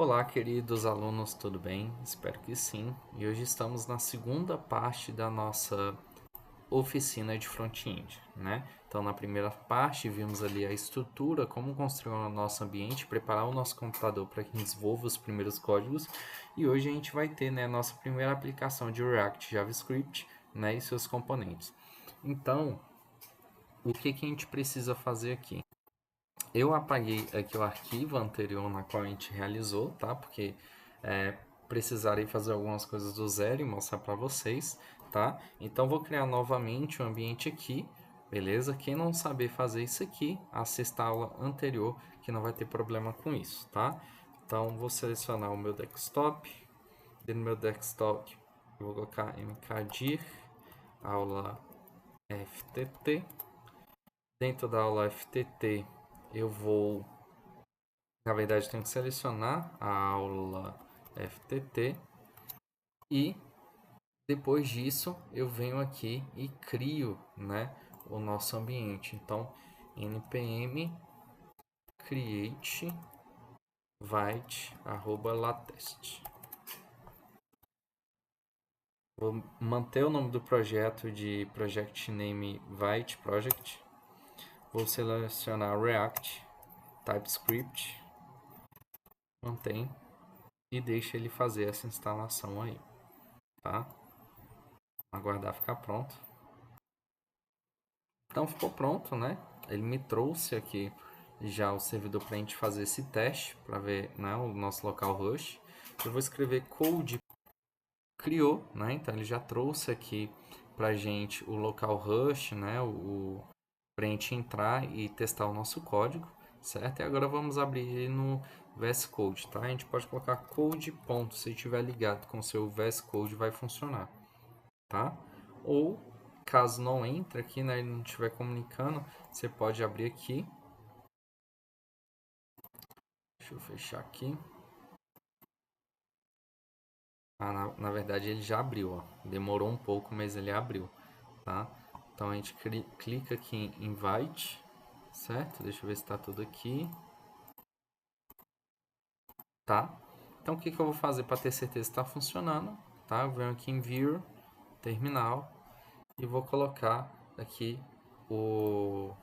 Olá, queridos alunos, tudo bem? Espero que sim. E hoje estamos na segunda parte da nossa oficina de front-end, né? Então, na primeira parte, vimos ali a estrutura, como construir o nosso ambiente, preparar o nosso computador para que desenvolva os primeiros códigos. E hoje a gente vai ter, né, a nossa primeira aplicação de React JavaScript, né, e seus componentes. Então, o que a gente precisa fazer aqui? Eu apaguei aqui o arquivo anterior na qual a gente realizou, tá? Porque precisarei fazer algumas coisas do zero e mostrar para vocês, tá? Então vou criar novamente o ambiente aqui, beleza? Quem não saber fazer isso aqui, assista a aula anterior que não vai ter problema com isso, tá? Então vou selecionar o meu desktop. E no meu desktop eu vou colocar mkdir aula FTT. Dentro da aula FTT eu vou, na verdade, tenho que selecionar a aula FTT e depois disso eu venho aqui e crio, né, o nosso ambiente. Então, npm create vite @latest. Vou manter o nome do projeto de project name vite project. Vou selecionar React, TypeScript, mantém e deixa ele fazer essa instalação aí, tá? Aguardar ficar pronto. Então ficou pronto, né? Ele me trouxe aqui já o servidor para a gente fazer esse teste para ver, né, o nosso localhost. Eu vou escrever code criou, né? Então ele já trouxe aqui para gente o localhost, né? Para a gente entrar e testar o nosso código, certo? E agora vamos abrir ele no VS Code, tá? A gente pode colocar code ponto, se estiver ligado com o seu VS Code vai funcionar, tá? Ou caso não entre aqui, né, ele não estiver comunicando, você pode abrir aqui. Deixa eu fechar aqui. Na verdade ele já abriu, ó. Demorou um pouco, mas ele abriu, tá? Então a gente clica aqui em Invite, certo? Deixa eu ver se está tudo aqui, tá? Então o que eu vou fazer para ter certeza que está funcionando, tá? Eu venho aqui em View, Terminal, e vou colocar aqui o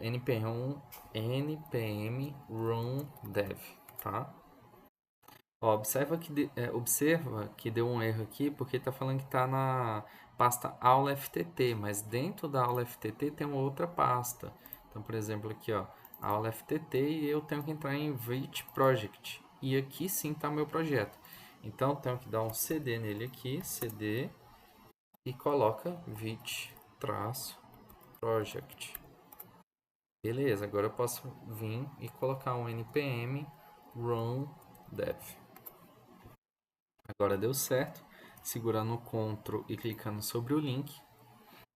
npm run dev, tá? Ó, observa que deu um erro aqui porque está falando que está na pasta aula FTT, mas dentro da aula FTT tem uma outra pasta. Então, por exemplo, aqui, ó, aula FTT, e eu tenho que entrar em Vite Project. E aqui sim está meu projeto. Então, eu tenho que dar um CD nele aqui, CD, e coloca Vite-Project. Beleza, agora eu posso vir e colocar um npm run dev. Agora deu certo. Segurando o Ctrl e clicando sobre o link,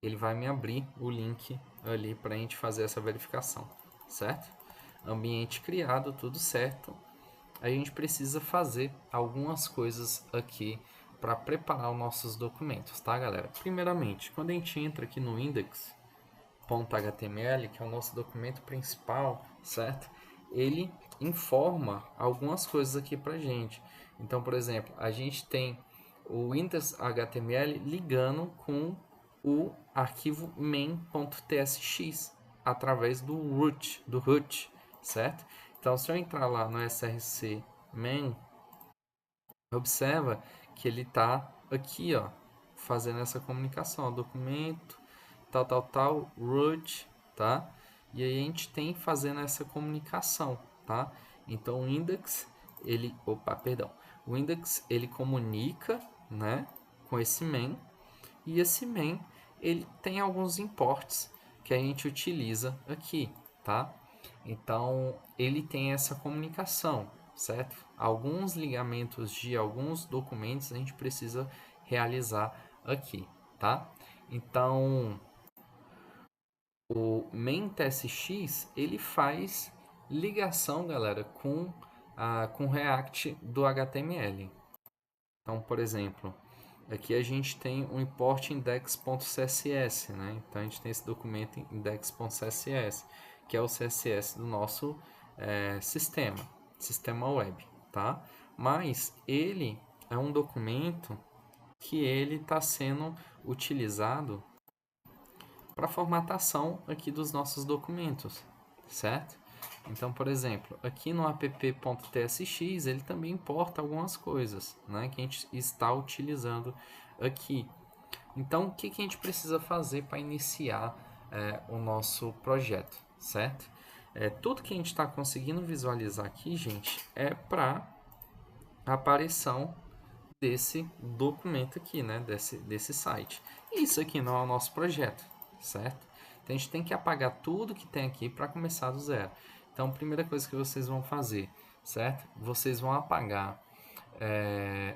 ele vai me abrir o link ali para a gente fazer essa verificação, certo? Ambiente criado, tudo certo. A gente precisa fazer algumas coisas aqui para preparar os nossos documentos, tá, galera? Primeiramente, quando a gente entra aqui no index.html, que é o nosso documento principal, certo? Ele informa algumas coisas aqui pra gente. Então, por exemplo, a gente tem o index.html ligando com o arquivo main.tsx através do root, certo? Então, se eu entrar lá no src main, observa que ele está aqui, ó, fazendo essa comunicação, documento, tal, root, tá? E aí a gente tem fazendo essa comunicação, tá? Então o index, o index ele comunica, né, com esse main, e esse main ele tem alguns imports que a gente utiliza aqui, tá? Então ele tem essa comunicação, certo? Alguns ligamentos de alguns documentos a gente precisa realizar aqui, tá? Então o main.tsx ele faz ligação, galera, com o React do HTML. Então, por exemplo, aqui a gente tem um import index.css, né? Então a gente tem esse documento index.css, que é o CSS do nosso sistema web, tá? Mas ele é um documento que ele está sendo utilizado para formatação aqui dos nossos documentos, certo? Então, por exemplo, aqui no app.tsx ele também importa algumas coisas, né, que a gente está utilizando aqui. Então, o que a gente precisa fazer para iniciar o nosso projeto, certo? Tudo que a gente está conseguindo visualizar aqui, gente, é para a aparição desse documento aqui, né, desse site. Isso aqui não é o nosso projeto, certo? Então a gente tem que apagar tudo que tem aqui para começar do zero. Então a primeira coisa que vocês vão fazer, certo? Vocês vão apagar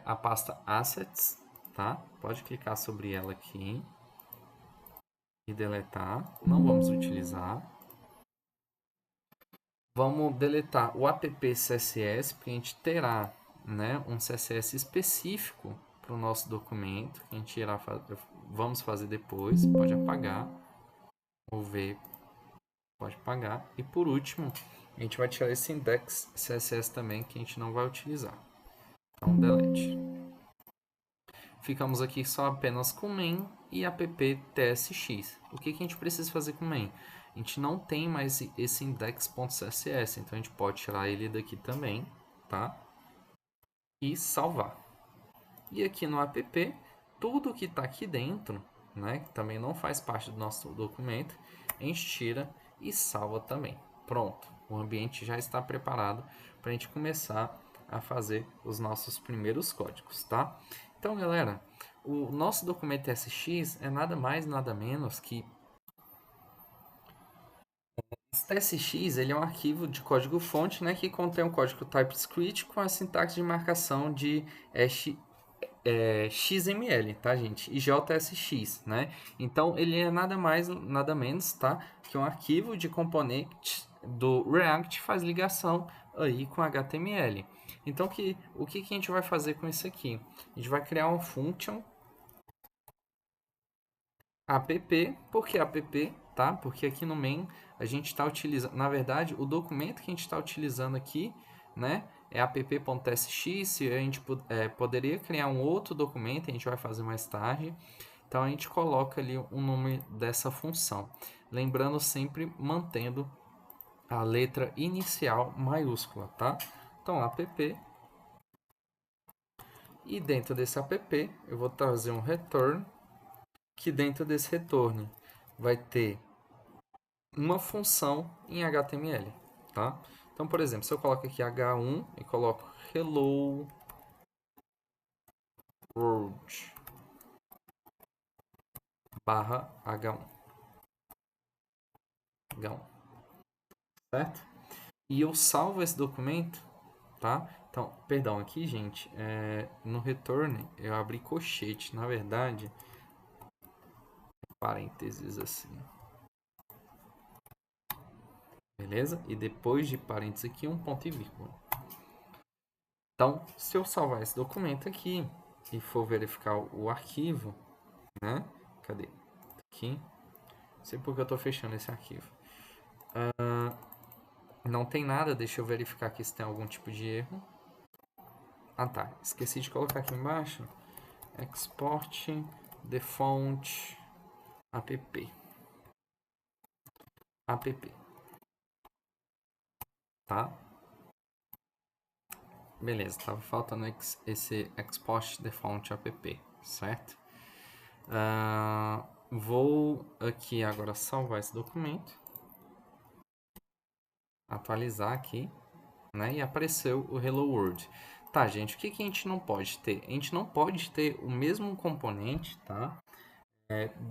a pasta Assets, tá? Pode clicar sobre ela aqui e deletar. Não vamos utilizar. Vamos deletar o app CSS, porque a gente terá, né, um CSS específico para o nosso documento, que a gente irá vamos fazer depois, pode apagar, ou ver, pode apagar. E por último, a gente vai tirar esse index CSS também, que a gente não vai utilizar. Então, delete. Ficamos aqui só apenas com main e app.tsx. O que a gente precisa fazer com main? A gente não tem mais esse index.css, então a gente pode tirar ele daqui também, tá? E salvar. E aqui no app, tudo que está aqui dentro, né, que também não faz parte do nosso documento, a gente tira e salva também. Pronto, o ambiente já está preparado para a gente começar a fazer os nossos primeiros códigos, tá? Então, galera, o nosso documento TSX é nada mais, nada menos que o TSX, ele é um arquivo de código-fonte, né, que contém um código TypeScript com a sintaxe de marcação de XML, tá, gente? E JSX, né? Então, ele é nada mais, nada menos, tá? Que um arquivo de componente do React faz ligação aí com HTML. Então, o que a gente vai fazer com isso aqui? A gente vai criar uma function app, por que app, tá? Porque aqui no main a gente está utilizando, na verdade, o documento que a gente está utilizando aqui, né, é app.tsx, a gente poderia criar um outro documento, a gente vai fazer mais tarde, então a gente coloca ali o nome dessa função, lembrando sempre mantendo a letra inicial maiúscula, tá? Então, app, e dentro desse app eu vou trazer um return, que dentro desse return vai ter uma função em HTML, tá? Então, por exemplo, se eu coloco aqui H1 e coloco hello world barra H1, certo? E eu salvo esse documento, tá? Então, perdão, aqui, gente, no return eu abri colchete, na verdade, parênteses assim. Beleza? E depois de parênteses aqui, um ponto e vírgula. Então, se eu salvar esse documento aqui e for verificar o arquivo, né? Cadê? Aqui. Não sei porque eu estou fechando esse arquivo. Não tem nada, deixa eu verificar aqui se tem algum tipo de erro. Ah tá, esqueci de colocar aqui embaixo. Export the font app. Tá? Beleza, tava faltando esse export the font app, certo? Vou aqui agora salvar esse documento, atualizar aqui, né? E apareceu o Hello World. Tá, gente, o que a gente não pode ter? A gente não pode ter o mesmo componente, tá?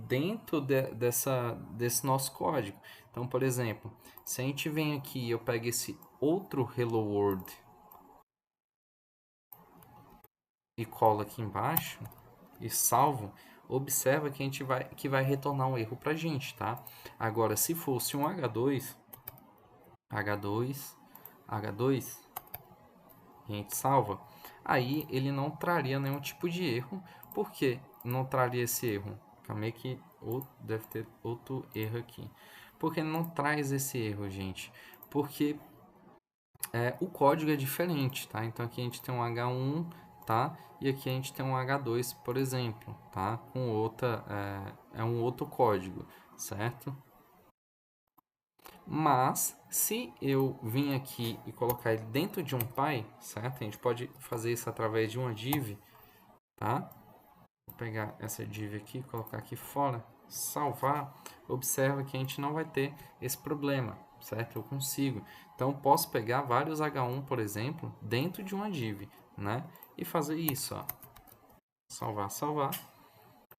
Dentro desse nosso código. Então, por exemplo, se a gente vem aqui e eu pego esse outro Hello World e colo aqui embaixo e salvo, observa que que vai retornar um erro pra gente, tá? Agora, se fosse um H2, a gente salva, aí ele não traria nenhum tipo de erro. Por que não traria esse erro? Calma aí que deve ter outro erro aqui. Porque não traz esse erro, gente? Porque o código é diferente, tá? Então aqui a gente tem um H1, tá? E aqui a gente tem um H2, por exemplo, tá? Com outra, é um outro código, certo? Mas, se eu vim aqui e colocar ele dentro de um Py, certo? A gente pode fazer isso através de uma div, tá? Vou pegar essa div aqui, colocar aqui fora, salvar. Observa que a gente não vai ter esse problema, certo? Eu consigo. Então, posso pegar vários H1, por exemplo, dentro de uma div, né? E fazer isso, ó. Salvar, salvar.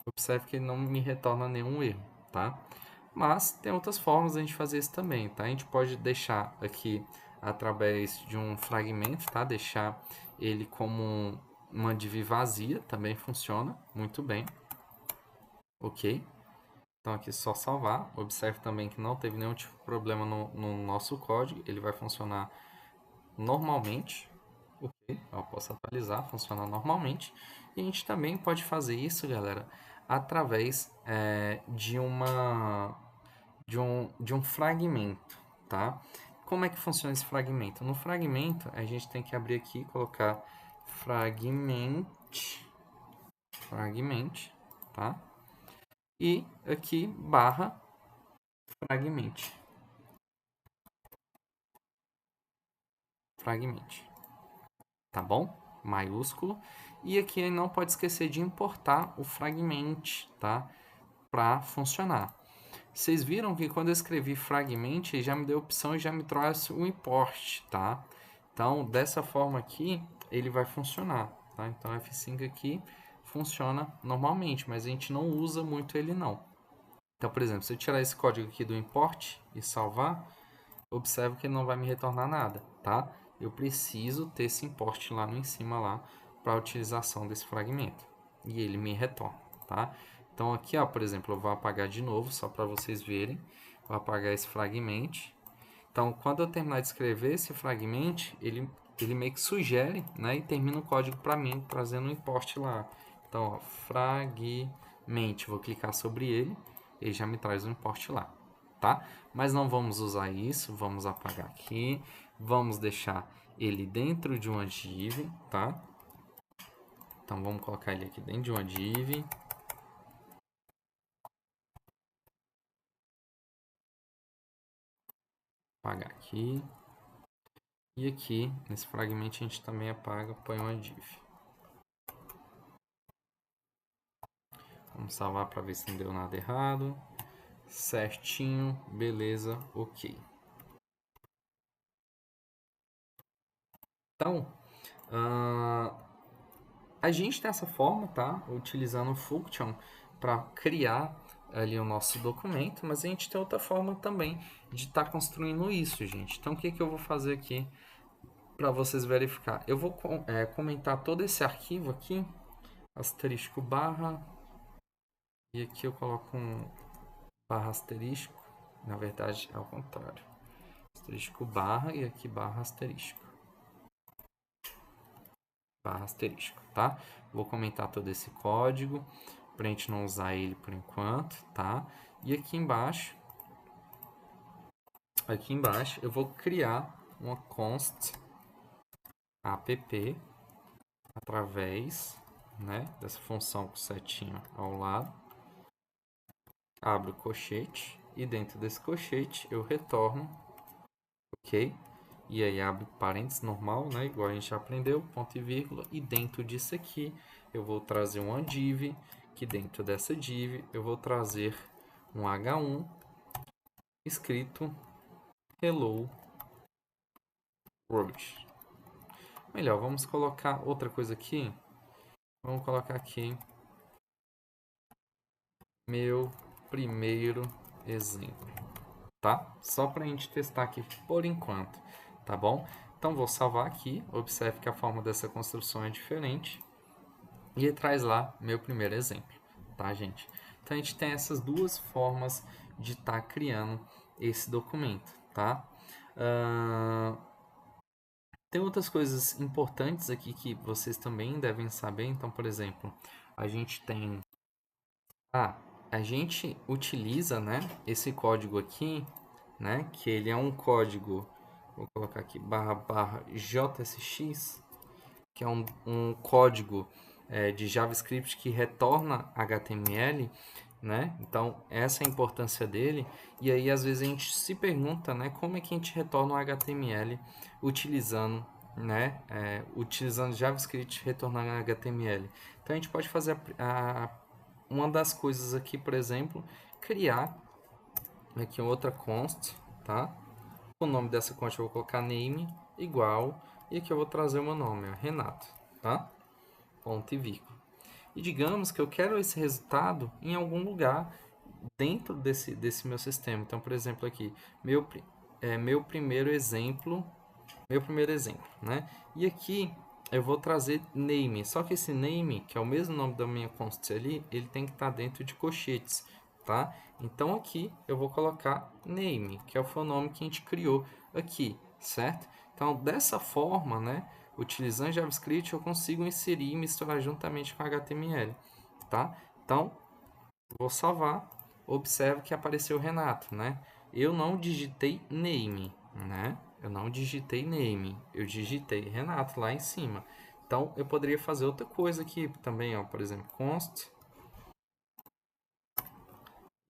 Observe que ele não me retorna nenhum erro, tá? Mas tem outras formas de a gente fazer isso também, tá? A gente pode deixar aqui através de um fragmento, tá? Deixar ele como uma div vazia, também funciona muito bem, ok? Então aqui é só salvar. Observe também que não teve nenhum tipo de problema no nosso código, ele vai funcionar normalmente, ok? Eu posso atualizar, funciona normalmente. E a gente também pode fazer isso, galera, através de um fragmento, tá? Como é que funciona esse fragmento? No fragmento, a gente tem que abrir aqui e colocar fragment, tá? E aqui barra fragment, tá bom? Maiúsculo. E aqui não pode esquecer de importar o fragment, tá? Para funcionar. Vocês viram que quando eu escrevi fragment, ele já me deu opção e já me trouxe o import, tá? Então, dessa forma aqui, ele vai funcionar, tá? Então, F5 aqui funciona normalmente, mas a gente não usa muito ele não. Então, por exemplo, se eu tirar esse código aqui do import e salvar, observe que ele não vai me retornar nada, tá? Eu preciso ter esse import lá no em cima lá para a utilização desse fragmento. E ele me retorna, tá? Então aqui, ó, por exemplo, eu vou apagar de novo só para vocês verem. Vou apagar esse fragmento. Então, quando eu terminar de escrever esse fragmento, ele meio que sugere, né, e termina o código para mim, trazendo um import lá. Então, ó, fragment, vou clicar sobre ele já me traz um import lá, tá? Mas não vamos usar isso, vamos apagar aqui, vamos deixar ele dentro de uma div, tá? Então vamos colocar ele aqui dentro de uma div. Apagar aqui. E aqui, nesse fragmento, a gente também apaga, põe uma div. Vamos salvar para ver se não deu nada errado. Certinho, beleza, ok. Então, a gente dessa forma, tá? Utilizando o function para criar ali o nosso documento, mas a gente tem outra forma também de estar construindo isso, gente. Então, o que eu vou fazer aqui para vocês verificar? Eu vou comentar todo esse arquivo aqui, asterisco barra, e aqui eu coloco um barra asterisco, na verdade é ao contrário, asterisco barra e aqui barra asterisco. Barra asterisco, tá? Vou comentar todo esse código para a gente não usar ele por enquanto, tá? E aqui embaixo eu vou criar uma const app através, né, dessa função com setinha ao lado. Abro o colchete e dentro desse colchete eu retorno, ok? E aí abre parênteses normal, né, igual a gente já aprendeu, ponto e vírgula, e dentro disso aqui eu vou trazer uma div, que dentro dessa div eu vou trazer um H1 escrito Hello World. Melhor, vamos colocar outra coisa aqui. Vamos colocar aqui meu primeiro exemplo, tá? Só para a gente testar aqui por enquanto, tá bom? Então vou salvar aqui. Observe que a forma dessa construção é diferente. E ele traz lá meu primeiro exemplo, tá, gente? Então a gente tem essas duas formas de estar criando esse documento, tá? Tem outras coisas importantes aqui que vocês também devem saber. Então, por exemplo, a gente tem... a gente utiliza, né, esse código aqui, né, que ele é um código Vou colocar aqui //JSX, que é um código de JavaScript que retorna HTML, né? Então, essa é a importância dele. E aí, às vezes, a gente se pergunta, né, como é que a gente retorna o HTML utilizando, né, utilizando JavaScript retornando HTML. Então, a gente pode fazer uma das coisas aqui, por exemplo, criar aqui outra const, tá? O nome dessa const eu vou colocar name igual, e aqui eu vou trazer o meu nome, Renato, tá? Ponto e vírgula. E digamos que eu quero esse resultado em algum lugar dentro desse meu sistema. Então, por exemplo, aqui, meu primeiro exemplo, né? E aqui eu vou trazer name, só que esse name, que é o mesmo nome da minha const ali, ele tem que estar dentro de colchetes, tá? Então aqui eu vou colocar name, que é o nome que a gente criou aqui, certo? Então dessa forma, né, utilizando JavaScript eu consigo inserir e misturar juntamente com HTML, tá? Então vou salvar, observe que apareceu Renato, né? Eu não digitei name, né? Eu não digitei name, eu digitei Renato lá em cima. Então, eu poderia fazer outra coisa aqui também, ó, por exemplo, const.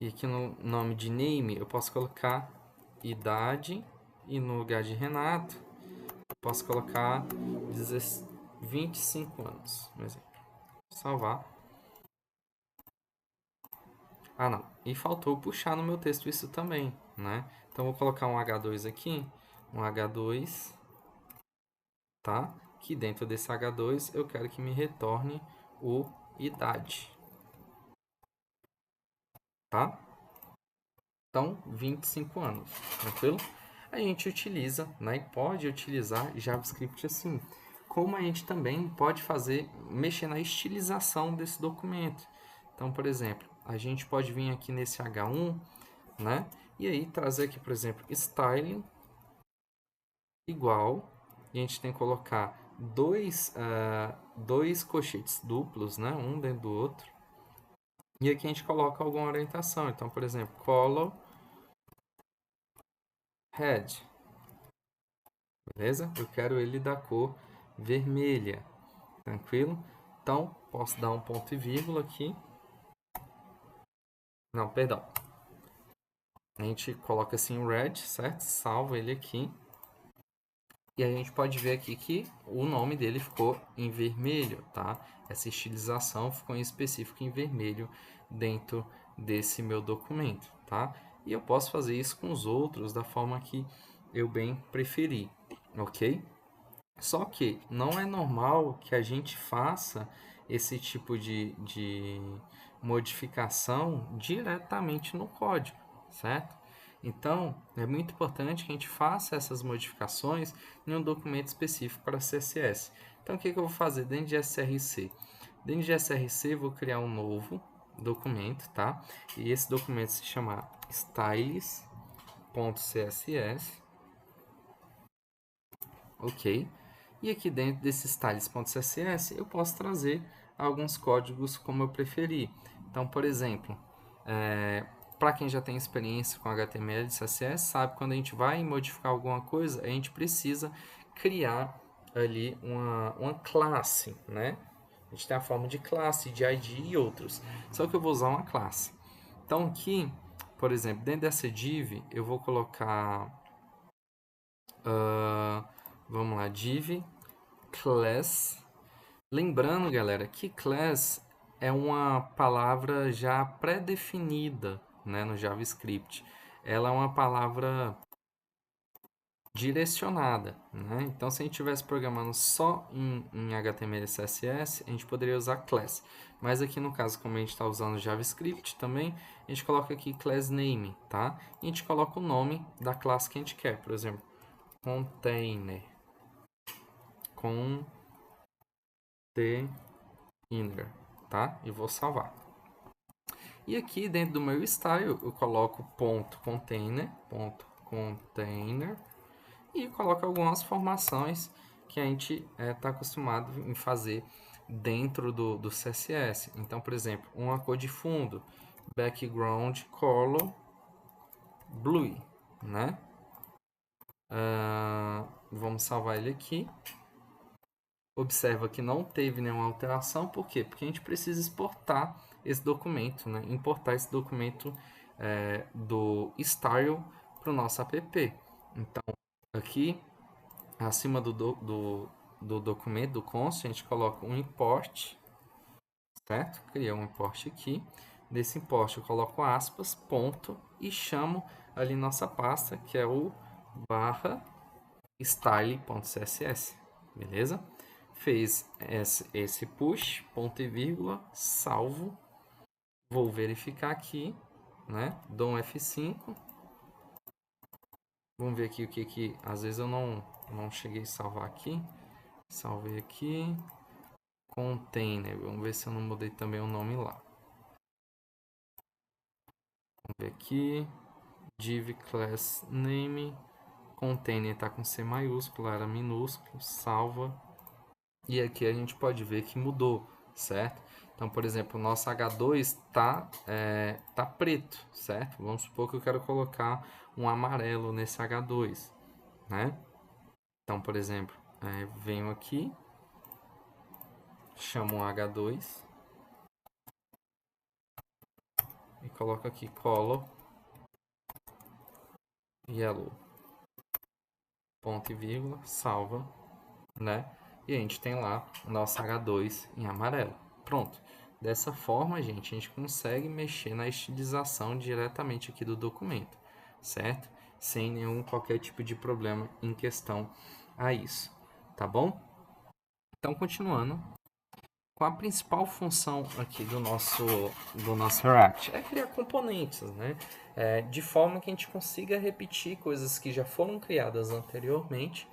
E aqui no nome de name, eu posso colocar idade. E no lugar de Renato, eu posso colocar 25 anos, por exemplo. Salvar. Ah, não. E faltou puxar no meu texto isso também, né? Então, vou colocar um H2 aqui. Um H2, tá? Que dentro desse H2 eu quero que me retorne o idade, tá? Então, 25 anos, tranquilo? A gente utiliza, né? E pode utilizar JavaScript assim. Como a gente também pode fazer, mexer na estilização desse documento. Então, por exemplo, a gente pode vir aqui nesse H1, né? E aí trazer aqui, por exemplo, styling igual, e a gente tem que colocar dois colchetes duplos, né? Um dentro do outro. E aqui a gente coloca alguma orientação. Então, por exemplo, color red. Beleza? Eu quero ele da cor vermelha. Tranquilo? Então, posso dar um ponto e vírgula aqui. Não, perdão. A gente coloca assim o red, certo? Salva ele aqui. E a gente pode ver aqui que o nome dele ficou em vermelho, tá? Essa estilização ficou em específico em vermelho dentro desse meu documento, tá? E eu posso fazer isso com os outros da forma que eu bem preferir, ok? Só que não é normal que a gente faça esse tipo de modificação diretamente no código, certo? Então, é muito importante que a gente faça essas modificações em um documento específico para CSS. Então, o que eu vou fazer dentro de SRC? Dentro de SRC, vou criar um novo documento, tá? E esse documento se chama styles.css, ok? E aqui dentro desse styles.css eu posso trazer alguns códigos como eu preferir. Então, por exemplo, para quem já tem experiência com HTML e CSS, sabe quando a gente vai modificar alguma coisa, a gente precisa criar ali uma classe, né? A gente tem a forma de classe, de ID e outros. Só que eu vou usar uma classe. Então aqui, por exemplo, dentro dessa div, eu vou colocar, vamos lá, div class. Lembrando, galera, que class é uma palavra já pré-definida, né, no JavaScript. Ela é uma palavra direcionada, né? Então, se a gente estivesse programando só em HTML e CSS, a gente poderia usar class. Mas aqui no caso, como a gente está usando JavaScript também, a gente coloca aqui class name, tá? E a gente coloca o nome da classe que a gente quer. Por exemplo, container. Inner, tá? E vou salvar. E aqui dentro do meu style eu coloco .container e coloco algumas formações que a gente está acostumado em fazer dentro do CSS. Então, por exemplo, uma cor de fundo, background color blue, né? Vamos salvar ele aqui. Observa que não teve nenhuma alteração. Por quê? Porque a gente precisa exportar esse documento, né? Importar esse documento do style para o nosso app. Então, aqui, acima do documento, do const, a gente coloca um import, certo? Cria um import aqui. Nesse import eu coloco aspas, ponto, e chamo ali nossa pasta, que é o barra style.css, beleza? Fez esse push, ponto e vírgula, salvo. Vou verificar aqui, né? Dou um F5. Vamos ver aqui o que às vezes eu não cheguei a salvar aqui. Salvei aqui. Container. Vamos ver se eu não mudei também o nome lá. Vamos ver aqui. Div class name. Container está com C maiúsculo, era minúsculo. Salva. E aqui a gente pode ver que mudou, certo? Então, por exemplo, o nosso H2 tá preto, certo? Vamos supor que eu quero colocar um amarelo nesse H2, né? Então, por exemplo, venho aqui, chamo um H2 e coloco aqui color yellow, ponto e vírgula, salva, né? E a gente tem lá o nosso H2 em amarelo. Pronto. Dessa forma, gente, a gente consegue mexer na estilização diretamente aqui do documento, certo? Sem nenhum qualquer tipo de problema em questão a isso, tá bom? Então, continuando, com a principal função aqui do nosso React é criar componentes, né? De forma que a gente consiga repetir coisas que já foram criadas anteriormente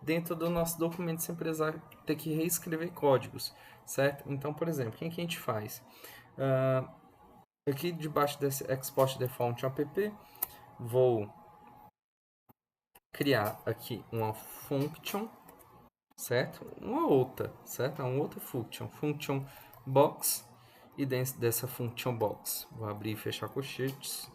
dentro do nosso documento sem precisar ter que reescrever códigos, certo? Então, por exemplo, o que a gente faz? Aqui debaixo desse export default app, vou criar aqui uma function, certo? Uma outra, certo? Uma outra function box, e dentro dessa function box, vou abrir e fechar colchetes,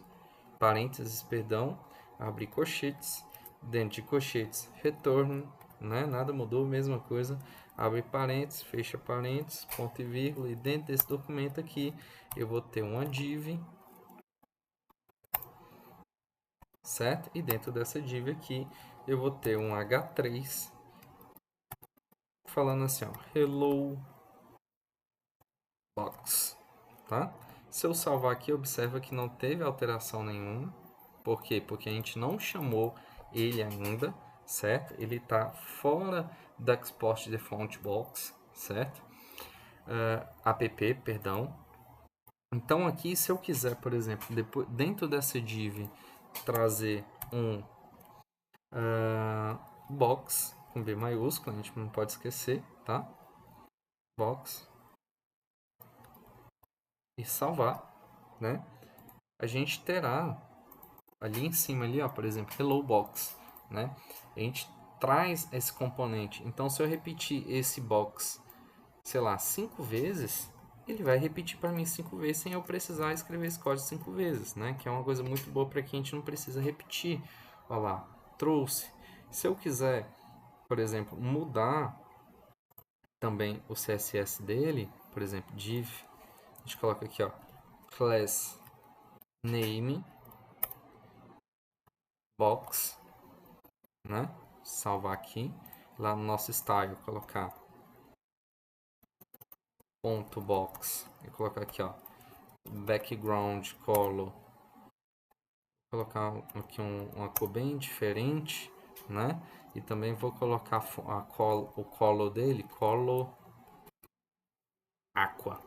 parênteses, perdão, abrir colchetes, dentro de colchetes, retorno, né? Nada mudou, mesma coisa, abre parênteses, fecha parênteses, ponto e vírgula, e dentro desse documento aqui, eu vou ter uma div, certo? E dentro dessa div aqui, eu vou ter um H3, falando assim, ó, hello box, tá? Se eu salvar aqui, observa que não teve alteração nenhuma. Por quê? Porque a gente não chamou ele ainda, certo? Ele está fora da export default box, certo? App, perdão. Então aqui, se eu quiser, por exemplo, depois, dentro dessa div, trazer um box com B maiúsculo, a gente não pode esquecer, tá? Box. E salvar, né? A gente terá ali em cima, ali, ó, por exemplo, hello box, né? A gente traz esse componente. Então, se eu repetir esse box, sei lá, 5 vezes, ele vai repetir para mim 5 vezes sem eu precisar escrever esse código 5 vezes, né? Que é uma coisa muito boa para que a gente não precisa repetir. Olha lá, trouxe. Se eu quiser, por exemplo, mudar também o CSS dele, por exemplo, div, a gente coloca aqui, ó, class name box, né? Salvar aqui, lá no nosso style, colocar ponto box e colocar aqui, ó, background color, colocar aqui uma cor bem diferente, né? E também vou colocar o color dele, color aqua,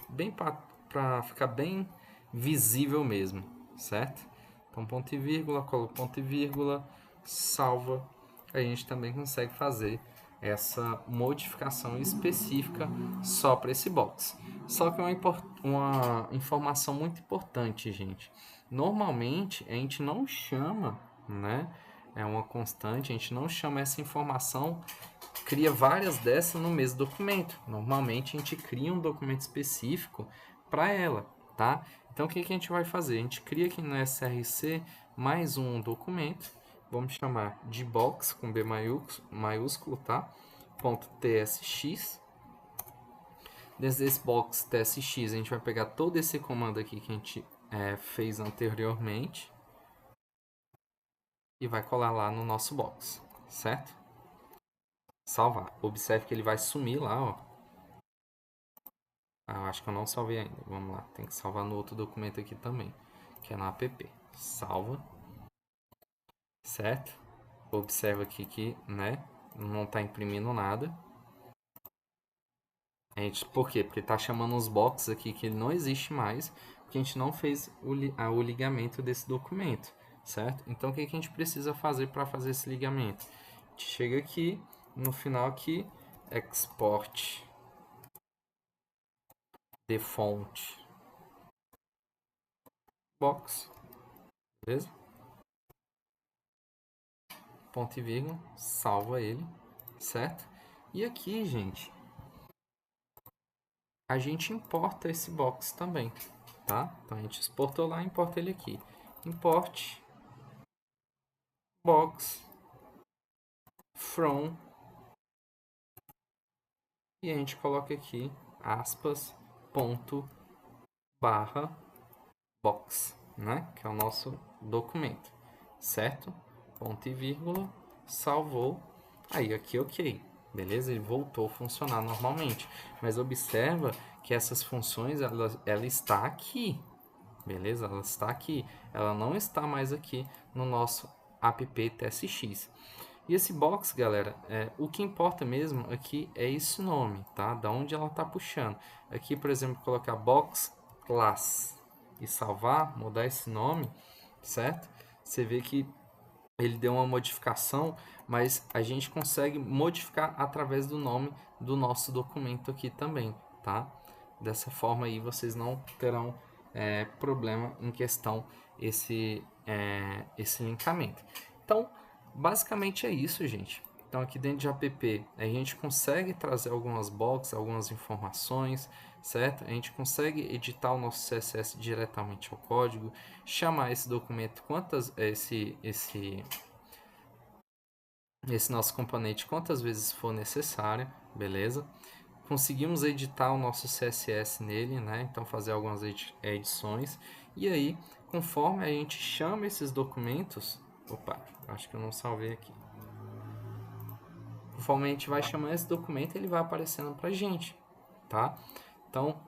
bem para ficar bem visível mesmo, certo? Então ponto e vírgula, color ponto e vírgula, salva. A gente também consegue fazer essa modificação específica só para esse box. Só que uma informação muito importante, gente. Normalmente a gente não chama, né? É uma constante, a gente não chama essa informação, cria várias dessas no mesmo documento. Normalmente a gente cria um documento específico para ela, tá? Então o que a gente vai fazer? A gente cria aqui no src mais um documento vamos chamar de box com B maiúsculo, tá? Ponto .tsx. Dentro desse box tsx, a gente vai pegar todo esse comando aqui que a gente fez anteriormente e vai colar lá no nosso box, certo? Salvar. Observe que ele vai sumir lá, ó. Ah, eu acho que eu não salvei ainda. Vamos lá, tem que salvar no outro documento aqui também, que é no app. Salva. Certo? Observa aqui que, né, não está imprimindo nada. Por quê? Porque está chamando os boxes aqui que ele não existe mais, porque a gente não fez o ligamento desse documento, certo? Então, o que a gente precisa fazer para fazer esse ligamento? A gente chega aqui, no final aqui, export the font box, beleza? Ponto e vírgula, salva ele, certo? E aqui, gente, a gente importa esse box também, tá? Então a gente exportou lá, importa ele aqui. Import box from e a gente coloca aqui aspas ponto barra box, né? Que é o nosso documento, certo? Ponto e vírgula, salvou. Aí aqui ok, beleza? Ele voltou a funcionar normalmente. Mas observa que essas funções ela está aqui, beleza? Ela está aqui, ela não está mais aqui no nosso app tsx. E esse box, galera, o que importa mesmo aqui é esse nome, tá? Da onde ela está puxando. Aqui, por exemplo, colocar box class e salvar, mudar esse nome, certo? Você vê que ele deu uma modificação, mas a gente consegue modificar através do nome do nosso documento aqui também, tá? Dessa forma aí vocês não terão problema em questão esse linkamento. Então, basicamente é isso, gente. Então, aqui dentro de app, a gente consegue trazer algumas boxes, algumas informações, certo? A gente consegue editar o nosso CSS diretamente ao código, chamar esse documento esse nosso componente quantas vezes for necessário, beleza? Conseguimos editar o nosso CSS nele, né? Então fazer algumas edições. E aí, conforme a gente chama esses documentos, opa, acho que eu não salvei aqui. Conforme a gente vai chamando esse documento, ele vai aparecendo pra gente, tá? Então,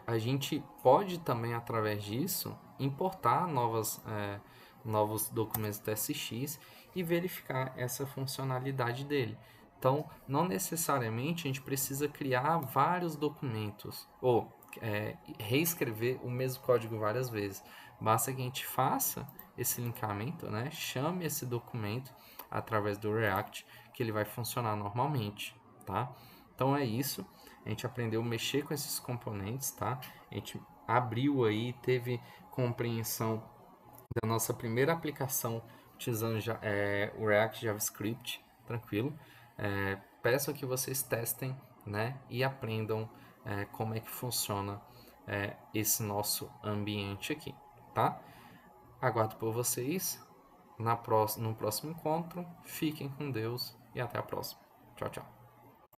a gente pode também, através disso, importar novos documentos TSX e verificar essa funcionalidade dele. Então, não necessariamente a gente precisa criar vários documentos ou reescrever o mesmo código várias vezes. Basta que a gente faça esse linkamento, né? Chame esse documento através do React, que ele vai funcionar normalmente, tá? Então é isso. A gente aprendeu a mexer com esses componentes, tá? A gente abriu aí, teve compreensão da nossa primeira aplicação utilizando o React JavaScript, tranquilo. Peço que vocês testem, né? E aprendam como é que funciona esse nosso ambiente aqui, tá? Aguardo por vocês no próximo encontro. Fiquem com Deus e até a próxima. Tchau, tchau.